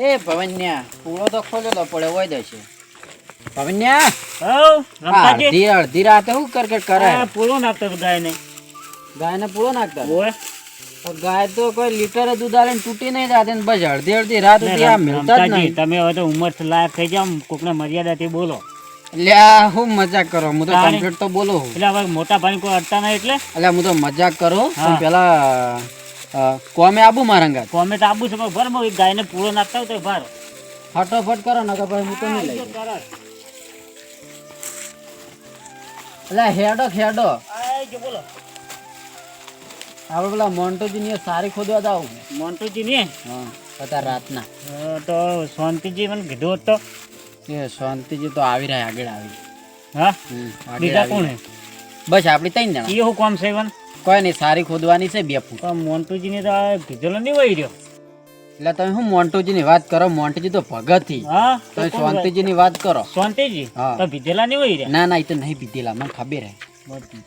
એ ભવન્યા પૂળો તો ખોલેલો પડે હોય દેશે ભવન્યા રમતાજી અડધી રાતે શું કરકટ કરે પૂળો નાખતો ગાયને ગાયને પૂળો નાખતા ઓય ગાય તો કોઈ લીટર દૂધ આલે તૂટી નહીં જાતે ને બસ અડધી રાત સુધી આ મિલતા જ નહીં. તમે હવે તો ઉંમર લાયક થઈ જાવ કોકને મર્યાદાથી બોલો લ્યા હું મજાક કરો હું તો કમ્પ્લીટ તો બોલો હું એટલે હવે મોટા ભાઈ કોઈ અડતા નહીં એટલે અલ્યા હું તો મજાક કરો પણ પેલા કોમે આબુ મારંગા કોમેન્ટ આપું છે પણ ભર ગાયને પૂળો નાખતા હોય તો ભર ફટાફટ કરો ને ભાઈ હું તો નહીં લઈ અલ્યા હેડો હેડો બોલો આપણે પેલા મોન્ટોજી ની સારી ખોદવા જાવ મોન્ટુજી ને હા અત્યારે રાતના તો શાંતિજી મને કીધું હોત તો એ શાંતિજી તો આવી રહ્યા આગળ આવી હા આગળ બીજા આવી. કોણ હે બસ આપડી 3 જણા એ હું કોમ છે વન કોઈ નહીં સારી ખોદવાની છે 2 ફૂટ પણ મોન્ટુજી ને તો કીધેલો નહીં વહી રહ્યો એટલે તમે હું મોન્ટોજી ની વાત કરો મોન્ટોજી તો ભગત થી હા તમે શાંતિજી ની વાત કરો શાંતિજી હા. તો ભીધેલા નહીં વહી રહ્યા ના ના એ તો નહીં પીધેલા મને ખબર હે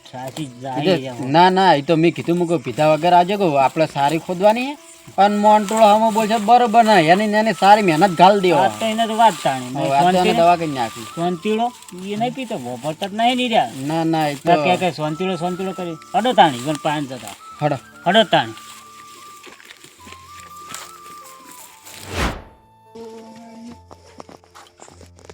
સાચી એ જાય તો- ના ના એ તો મેં કીધું મૂકો પીધા વગર આજે કહું આપણે સારી ખોદવાની હે પણ મોન્ટોળો હમો બોલશે બરોબર ના એની સારી મહેનત ઘાલ દેવો વાત તો એને તો વાત તાણી દવા કરી નાખી સોનતીળો એ નહીં પીતો ભરતા જ નહીં રહ્યા ના ના એ તો કે સોનતીળો કરી હડો તાણી પણ પાંચ જતા હડો હડો તાણી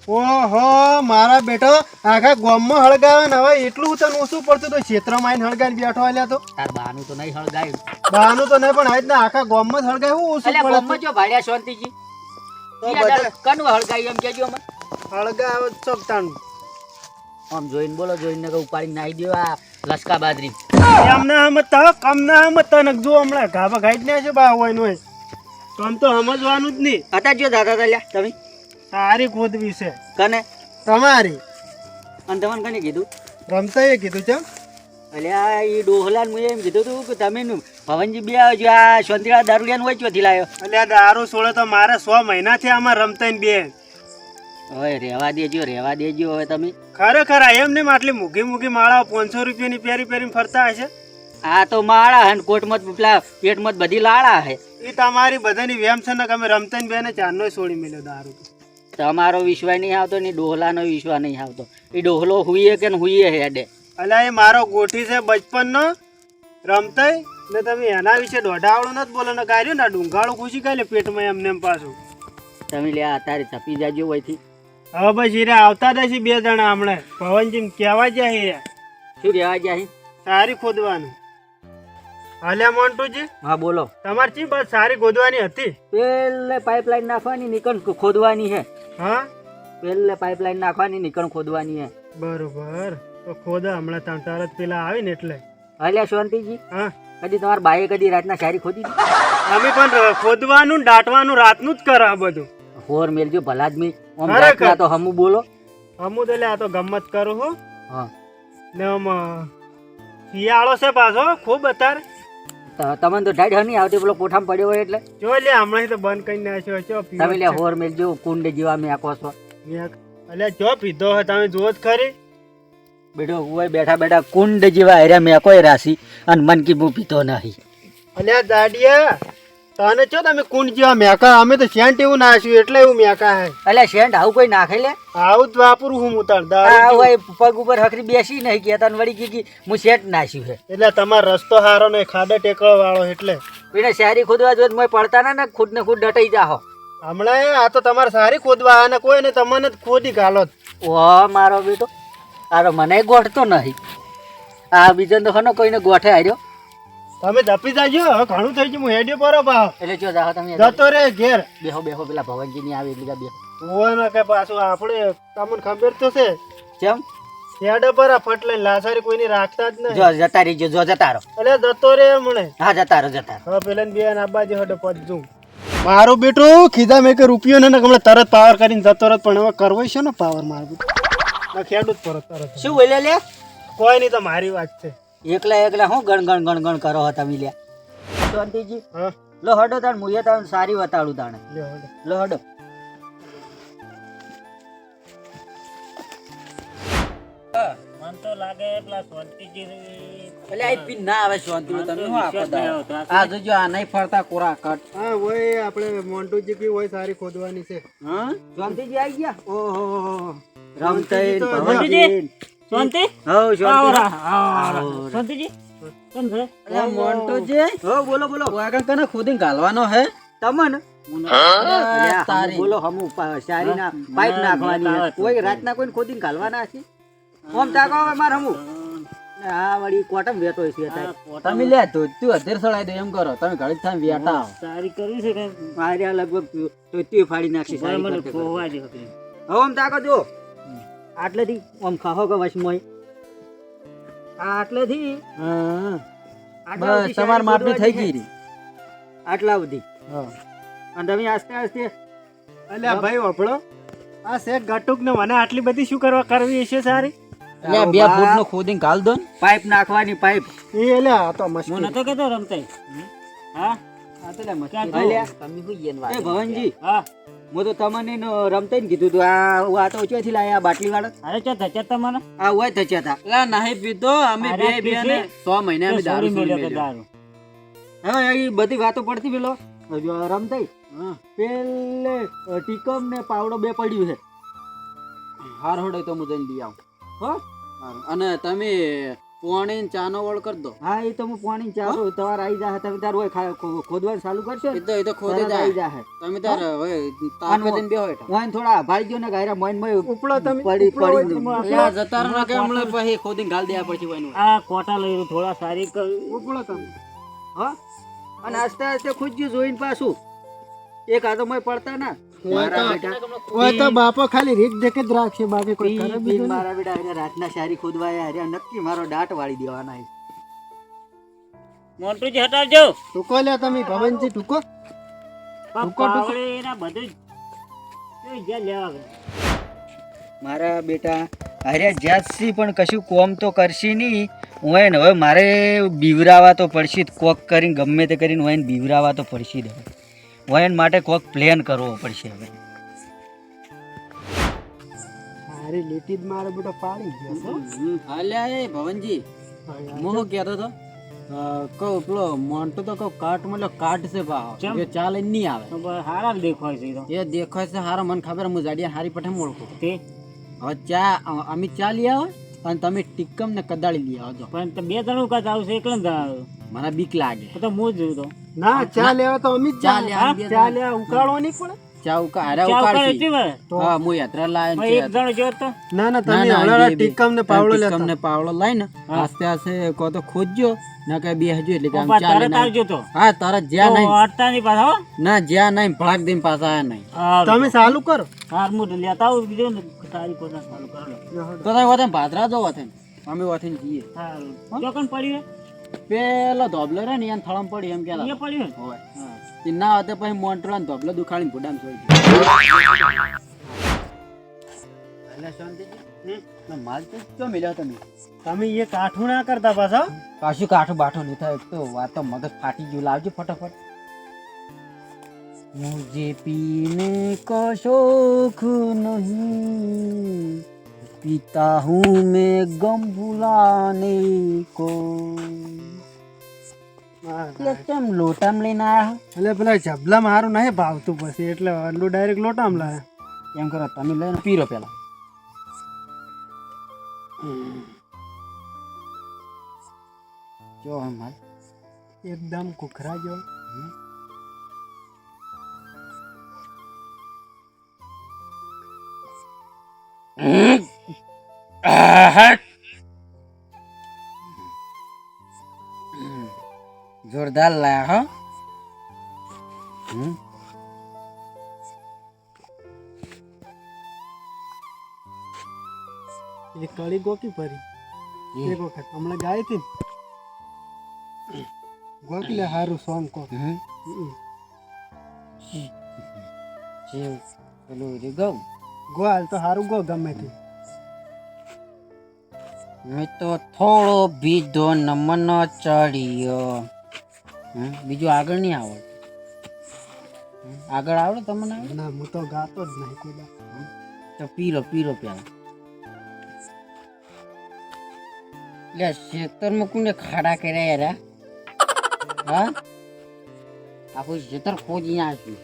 ઓહો મારા બેટો આખા ગામમાં હળગાવે ને હવે એટલું તને ઓછું પડતું તો ક્ષેત્રમાં આવીને હળગાઈને બેઠો આલ્યા તો તાર બાનું તો નહીં હળગાયું બહાનું તો નહીં પણ આજ ના આખા ગામમાં જ હળગાય હું ઓછું અલ્યા પડે ગોમમાં જો ભાડ્યા શાંતિજી તો બધા કનું હળગાયું એમ કેજો મને હળગાવે ચોકતાનું આમ જોઈને બોલો જોઈને કે ઉપાડી નાખી દો આ લસકા બાજરી એમને સમજતા હો કમ ના સમજતા ને જો હમણાં ઘાબા ખાઈ જ ને છે બા હોય નો કમ તો સમજવાનું જ નહીં હતા જો દાદા તાલ્યા તમે સારી ખોદવી છે કને તમારી અને તમને કને કીધું રમતા એ કીધું છે અલ્યા એ ડોહલાન મુએ એમ કીધું તું કે તમે ભવનજી બે આવજો આ શાંતિવાળા દારૂડિયાનું હોય ચોથી લાયો એટલે આ દારૂ છોડે તો મારે 100 મહિનાથી આમાં રમતા ને બે હવે રહેવા દેજો હવે તમે ખરેખર આ એમ ને આટલી મૂઘી માળા 500 રૂપિયાની પહેરીને ફરતા હશે આ તો માળા હે ને કોટમાં પેલા પેટમાં બધી લાળા હે એ તમારી બધાની વેમ છે ને કે અમે રમતા ને બેને ચારનો છોડી મેલ્યો દારૂ તમારો વિશ્વાસ નહીં આવતો ને ડોહલાનો વિશ્વાસ નહીં આવતો એ ડોહલો હુઈએ કે ને હુઈએ હેડે અલ્યા એ મારો ગોઠી છે બચપનનો રમતાય ને તમે એના વિશે દોઢાવડું નથી બોલો ને કાઢ્યું ને ડુંગાળું ખુશી કાઢે પેટમાં એમને એમ પાછું તમે લે અત્યારે છપી જાજો હોયથી હવે બસ હીરે આવતા જ છે 2 જણા હમણાં પવનજી કહેવા જાય શું રહેવા જાય સારી ખોદવાનું હાલ્યા મોન્ટુજી હા બોલો તમારી ચી બસ સારી ખોદવાની હતી પેલે પાઇપલાઇન નાખવાની નીકળ ખોદવાની હે હા પેલે પાઇપલાઇન નાખવાની નીકળ ખોદવાની હે બરોબર તો ખોદા હમણાં ત્યાં તરત પેલા આવી ને એટલે અલ્યા શાંતિજી હા કદી તમારા બાઈએ કદી રાતના શાયરી ખોદી હતી? અમે પણ ખોદવાનું ને દાટવાનું રાતનું જ કરે આ બધું હોર મેલજો ભલા જ મી ઓમ ખરેખર. રાતના તો હમું બોલો અમુ તો લે આ તો ગમત કરું હું હા ને આમ શિયાળો છે પાછો ખૂબ અત્યારે તમને તો ઢાઢ નહીં આવતી પેલો કોઠામાં પડ્યો હોય એટલે જો લે હમણાં તો બંધ કરી નાખ્યો છો તમે લે હોર મેલજો કુંડ જેવા મેં આખો છો અલ્યા જો પીધો હોય તમે જુઓ જ ખરી બેઠો હોય બેઠા બેઠા કુંડ જેવા હેર્યા મેં કોઈ રાશી અને મન કી હું પીતો નહીં અલ્યા દાડિયા તને ચો તમે કુંડ જેવા મેકા અમે તો સેન્ટ એવું નાખ્યું એટલે એવું મેકા હે અલ્યા શેન્ટ આવું કોઈ નાખે લે આવું જ વાપરું હું ઉતાર આ દારૂ હોય પગ ઉપર હકરી બેસી નહીં કેતા ને વળી કી હું શેન્ટ નાખ્યું છે એટલે તમારો રસ્તો સારો નહીં ખાડે ટેકળો વાળો એટલે એને શાયરી ખોદવા જો મોય પડતા ના ને ખુદ ને ખુદ ડટાઈ જાહો હમણાં આ તો તમારે સારી ખોદવા અને કોઈ ને તમને જ ખોદી ગાલો ઓ મારો બેટો આરો મને ગોઠતો નહીં આ બીજો તો ખનો કોઈને ગોઠે હાર્યો તમે દપી જાજો હવે ઘણું થઈ ગયું હું હેડ્યો પરો પાવ એટલે જો જાહો તમે જતો રે ઘેર બેહો બેહો પેલા ભવનજી ની આવે એટલે બેહો હોય ને કે પાછું આપણે તમને ખબર તો છે કેમ હેડે પર આ ફટ લઈને લાસારી કોઈની રાખતા જ નહીં જો જતા રહીજો જો જતા રહો એટલે જતો રે મને હા જતા રહો જતા રહો. હવે પેલા બેન આબા જે હડે પજું મારું બેટું ખીધા મેં કે રૂપિયો ને હમણાં તરત પાવર કરીને જતો રહે પણ હવે કરવો છે ને પાવર મારું ના ખેડૂત પર તરત શું બોલે લે કોઈ નહીં તો મારી વાત છે એકલા હું ગણ કરો હો તમે લ્યા શાંતિજી હા લો હડો તાણ મુએ તાણ સારી વતાડું તાણે લ્યો હડે. લો હડો મને તો લાગે પેલા શાંતિજી એટલે આ પીન ના આવે શાંતિલો તમે શું આપો વિશ્વાસ નહીં આવતો. આ જોજો આ નહીં ફરતા કોરા કટ હા હોય આપણે મોન્ટુજી કી હોય સારી ખોદવાની છે. હા શાંતિજી આવી ગયા ઓહો રમતઈ મોન્ટુજી, શાંતિ? હો આવો. શાંતિજી? કેમ છે? અરે મોન્ટુજી હો બોલો બોલો વાગણ કને ખોદીને ગાલવાનો હે તમને તારી બોલો હમુ સારી ના પાઇપ નાખવાની કોઈ રાતના કોઈ ખોદીને ગાલવાના છે ઓમ તાકો હવે માર હમુ આ વળી કોટમ વેતો છે તમે લે તો તું અધેર સળાઈ દે એમ કરો તમે ઘડી થાય વેટા આવો સારી કરવી છે કે માર્યા લગભગ તો તે ફાડી નાખી સારી મને કરતે ખોવા દે હતી. હવે આમ તાકો જો આટલેથી આમ ખાહો કે વશમોય આટલેથી બસ તમાર માપની થઈ ગઈ રી આટલા સુધી અને તમે આસ્તે આસ્તે અલ્યા ભાઈ વાપડો આ શેક ગટુક ને મને આટલી બધી શું કરવા કરવી છે સારી એટલે 2 ફૂટ નો ખોદીને ગાલ દો ને પાઇપ નાખવાની પાઇપ એ અલ્યા આ તો હું મસ્તી નતો કેતો રમતાઈ. હા આ તો લે મસ્તી ક્યાં અલ્યા, તું? તમે કોઈ યેન વાત એ ભવનજી હા હું તો તમને રમતા ને કીધું તું આ તો ચોથી લાયા બાટલી વાળા અરે ચો ધચતા મને આ હોય થચ્યા હતા લા નહીં પીતો અમે અરે બે બે ને 6 મહિને અમે દારૂ સોરી છોડી મેલ્યો મેલ્યો. તો દારૂ. હવે એ બધી વાતો પડતી પેલો જો રમતાઈ પેલે ટીકમ ને પાવડો બે પડ્યું છે હાર હોડે તો હું જઈને લઈ આવું હો અને તમે પાણી ચાનો વળ કરી દો હા એ તો હું પાણી ચા તો તમારે આવી જાય તમે તાર હોય ખોદવાનું ચાલુ કરશો એ તો ખોદે આવી જાય તમે તાર હવે તાર વજન બે હોય મોઈન થોડા ભાઈ ગયો ને ગાયરા મોઈન મોય ઉપડો તમે પડી પડી યા જતાર ના કે હમણે પછી ખોદીને ગાલ દેવા પડશે કોઈનું આ કોટા લઈ રહ્યું, થોડા સારી ઉપડો તમે હા અને આસ્તે આસ્તે ખુજ્યું જોઈને પાછું એક આ તો મોય પડતા ના મારા બેટા ઓય તો બાપો ખાલી રીત દેખે જ રાખશે બાકી કોઈ કરે પી બીજું મારા બેટા અરે રાતના શારી ખોદવાયા અરે નક્કી મારો દાંત વાળી દેવાના છે. મોન્ટુજી હટાવજો. ટૂંકો લ્યા તમે ભવનજી ટૂંકો પાવડે એના બધું જ જોઈ જ્યાં લેવા ગયા. મારા બેટા અરે જ્યાંથી પણ કશું કોમ તો કરશી નહીં હોય ને હવે મારે બીવરાવા તો પડશે જ કોક કરીને ગમે તે કરીને હોય ને બીવરાવા તો પડશે જ હવે હોય ને માટે કોક પ્લાન કરવો પડશે હવે મારી લીટી જ મારો બેટો પાડી ગયો છે. હાલ્યા એ ભવનજી હું શું કહેતો હતો કહું પેલો મોન્ટો તો કહું કાટ મતલબ કાટ છે ભાવ ચમ? એ ચાલે નહીં આવે તો બસ હારા જ દેખાય છે એ તો. એ દેખાય છે હારા મને ખબર હું જાડિયા હારી પઠે ઓળખું તે હવે ચા અમે ચા લઈ આવો અને તમે ટીકમ ને કદાળી લઈ આવજો પણ તો બે જણું કાચ આવશે એકલા જ જણાવ્યું. મને બીક લાગે તો તો હું જ જોઉં તો. ના ચા લેવા તો અમે જ ચા જાય. લેવા બે ચા લેવા ઉકાળવો નહીં પડે ચા ઉકા હારા ચા ઉકાળે ઉકાળશી એટલી વાર? હા હું યાત્રા લાય પણ એક જણો જોયો તો ના ના તમે હળાડા ટીકમ ને પાવડો લેતા ને પાવડો લાઈને આસ્તે આસ્તે કો તો ખોદજો ના કે બેહજો એટલે કે આમ પપ્પા ચાલે તરત ના. આવજો તો. હા તારા જ્યાં તો નહીં અડતા નહીં પાછા હો. ના જ્યાં નહીં ભળાક દઈને પાછા આયા નહીં હારું. તમે ચાલુ કરો હાર હું લેતા આવું બીજું ને સારી પોતા ચાલુ કરો લો. તો તમે વતન ભાદરા જો વતન અમે વતન જઈએ હારું. ચોકન પડ્યું પેલો ધોબલો રે ને એને થળમ પડી એમ હે? કેલા એ પડ્યું હે? હોય એ ના હોતે પછી મોન્ટરો ને ધોબલો દુખાડીને ભૂડામ છોડી દે શાંતિજી માલ તો ક્યાં મિલ્યો તમે તમે એ કાઠું ના કરતા પાછા પાછું કાઠું બાઠું નહીં થાય એક તો વાત તો મગજ ફાટી ગયું લાવજો ફટાફટ મુझे पीने का शौक नहीं पीता हूँ मैं गम भुलाने को એટલે કેમ લોટામ લઈને આયા એટલે પેલા જબલા મારું નહીં ભાવતું પછી એટલે અંડું ડાયરેક્ટ લોટામ લાયા એમ કરો તમે લઈને પીરો પેલા જો માલ એકદમ કુખરા જો જોરદાર લાયા હો એ કળી ગોકી પરી એક વખત હમણાં ગાય હતી ને ગોકી લે હારું સોંગ કો પેલું રીગમ ગો હાલ તો હારું ગો ગમે તે મેં તો થોડો બીજો નમન ચડ્યો બીજું આગળ નહીં આવડે આગળ આવડે તમને ના હું તો ગાતો જ નહીં કોઈ દા. તો પીરો પીરો પેલા લે ખેતરમાં કોને ખાડા કર્યા યાર હા આખું ખેતર ખોદી નાખ્યું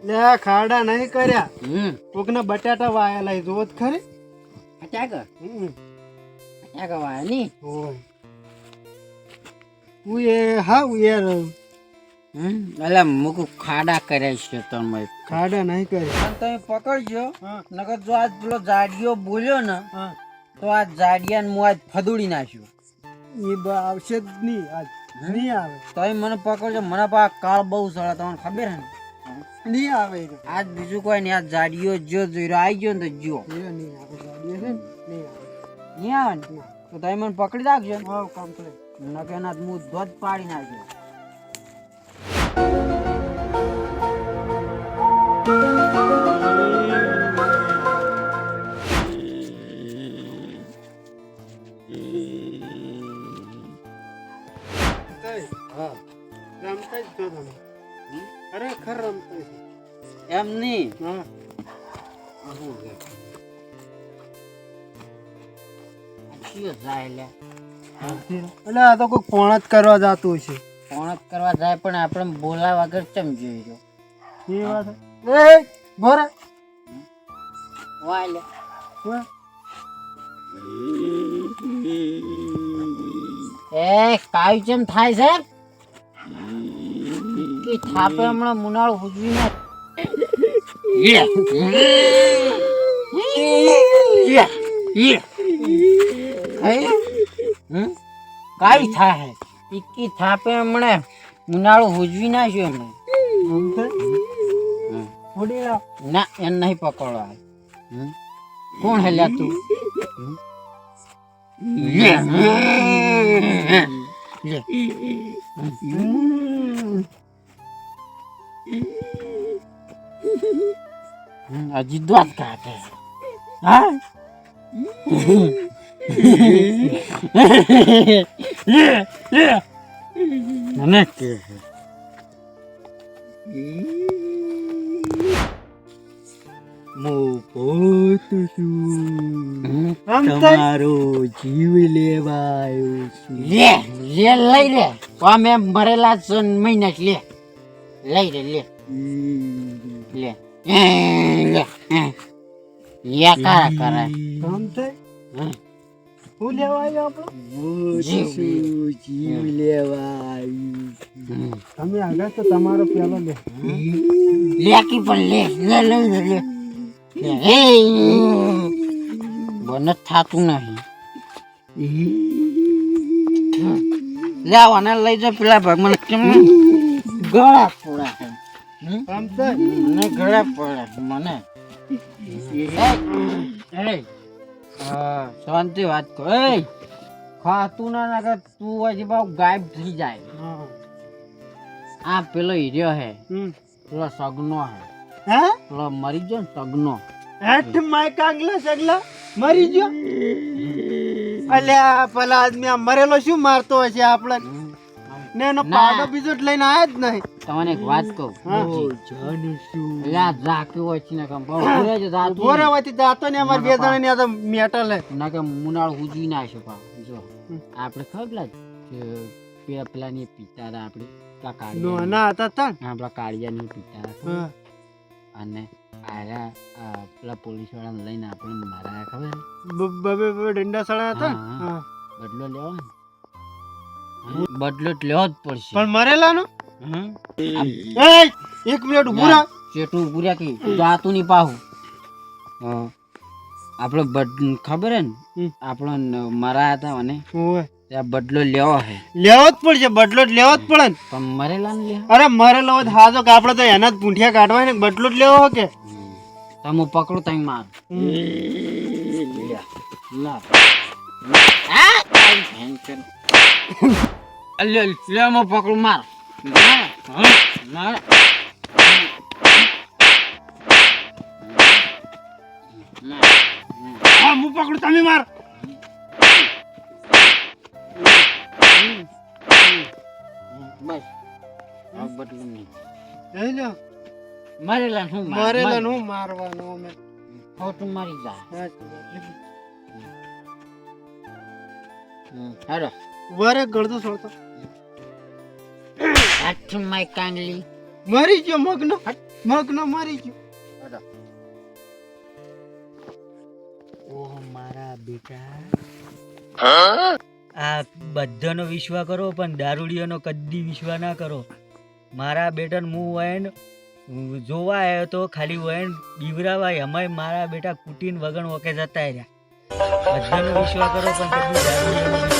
લે આ ખાડા નહીં કર્યા, હમ કોકના બટાટા વાયેલા જોવો જ ખરી. અચાક હમ. અચાક વાય ની ઓય હું એ હા હું યાર એટલે મુકુ ખાડા કર્યા ખેતરમાં ખાડા નહીં કર્યા. તમે પકડજો હા નકર જો આજ પેલો જાડિયો બોલ્યો ને હા તો આ જાડિયાને હું આજ ફદુડી નાખ્યું. એ આવશે જ નહીં આજ, નહીં આવે, તમે મને પકડજો, મને પા કાળ બહુ સળે તમને ખબર હે ને. નહીં આવે એ તો. આજ બીજું કોઈ નહીં, આ જાડિયો જો જોઈ આવી ગયો ને તો જો એ નહીં આવે ગાડી છે ને, નહીં આવે. નહીં આવે ને તો તમે મને પકડી રાખજો હા કમ્પ્લીટ. નકે ના હું ધોધ પાડી નાખ્યો. હા રમતા જ છો તમે, ખરેખર રમતા છો. એમ નહીં હા જાય લે એટલે આ તો કોઈ પોણત કરવા જતું છે. પોણત કરવા જાય પણ આપણે બોલા વગર ચમ જોઈ રહ્યો એ વાત એ બોરા વાય લે વાહ. એ કાયું ચમ થાય છે કે થાપે હમણાં મુનાળ ઉજવી ના કાઈ થાય ઈકી થાપે હમણાં મુનાળું હુજવી નાખ્યું હમણાં. ઉડી લાવ. ના એને નહીં પકડવા. કોણ હે લ્યા તું? લે. હજી દોત કાઢે હા મને કે રમતા જીવ લેવા આવ્યો છું. લે લે લઈ લે અમે મરેલા મહિના લે લઈ લે લે લે લે યા કરા કરા રમતા હમ. હું લેવા આવ્યો આપણો જીવ લેવા આવ્યું. તમે આગળ તો તમારો પેલો લે. લેકી પણ લે લે લે લે લે બન થાતું નહીં. લેવાને લઈ જાઓ પેલા ભાગ મને કેમ ગળા પોડા છે. રમતા મને ગળા પડે મને. શાંતિ વાત કરો. ખાતું ના નાખે તું હજી બહુ ગાયબ થઈ જાય. હા આ પેલો હીર્યો હે હમ પેલો સગનો હે હા પેલો મરી ગયો ને સગનો. હેઠ માય કાંગલા સગલા મરી ગયો. અલ્યા પેલા આદમી આ મરેલો શું મારતો હશે આપણે ને એનો પાડો બીજો જ લઈને આયા જ નહીં. તમને એક વાત કહું. હા. એટલે આ ઝાક્યું હોય છે ને કેમ બહુ ઘરે જ જાતું ઉભો રહેવાથી જાતો ને અમાર બે જણા ની આ તો મેટલ હે. ના કે મુનાળ ઉજવી નાખ્યો પાવ. જો આપણે ખબર પેલા ની પિતા હતા આપણે કાળિયા ના હતા તા આપણા કાળિયા ની પિતા હતા. હા અને આયા પેલા પોલીસ વાળાને લઈને આપણે મારા ખબર બબે બબે ડંડા સળા હતા ને? હા. હા બદલો લેવો ને બદલો જ લેવો જ પડશે. પણ મરેલા નો હમ. એ એક મિનિટ ઉભું રાખ. ચેટું પૂર્યા કે જાતું નહીં પાહું. આપણે ખબર હે ને હમ. આપણો મરા હતા મને ઓય ત્યાં બદલો લેવો હે લેવો જ પડશે, બદલો જ લેવો જ પડે ને. પણ મરેલા ને લે અરે મરેલો હોય તો હાજો કે આપણે તો એના જ પૂંઠિયા કાઢવા ને બદલો જ લેવો હો કે. તમે પકડો તમે માર લા અલ્યો લે મો પકડું માર માર હા હું પકડું તમે માર. બસ હવે બદલું નહીં. લઈ લો મરેલા ને હું મરેલા નું મારવાનું અમે. ખોટું મારી જાય. સાચી વાત. હાલો વરે ગળતો છોડતો હાથ માય કાંગલી મરી ગયો મગનો મરી ગયો. ઓહ મારા બેટા આ બધાનો વિશ્વાસ કરો પણ દારૂડિયાનો કદી વિશ્વાસ ના કરો. મારા બેટાને હું વયન જોવા આવ્યો તો ખાલી વયન બીવરાવા એમાંય મારા બેટા કુટીન વગણ ઓકે જતા રહ્યા. બધાનો વિશ્વાસ કરો પણ કદી દારૂડિયાનો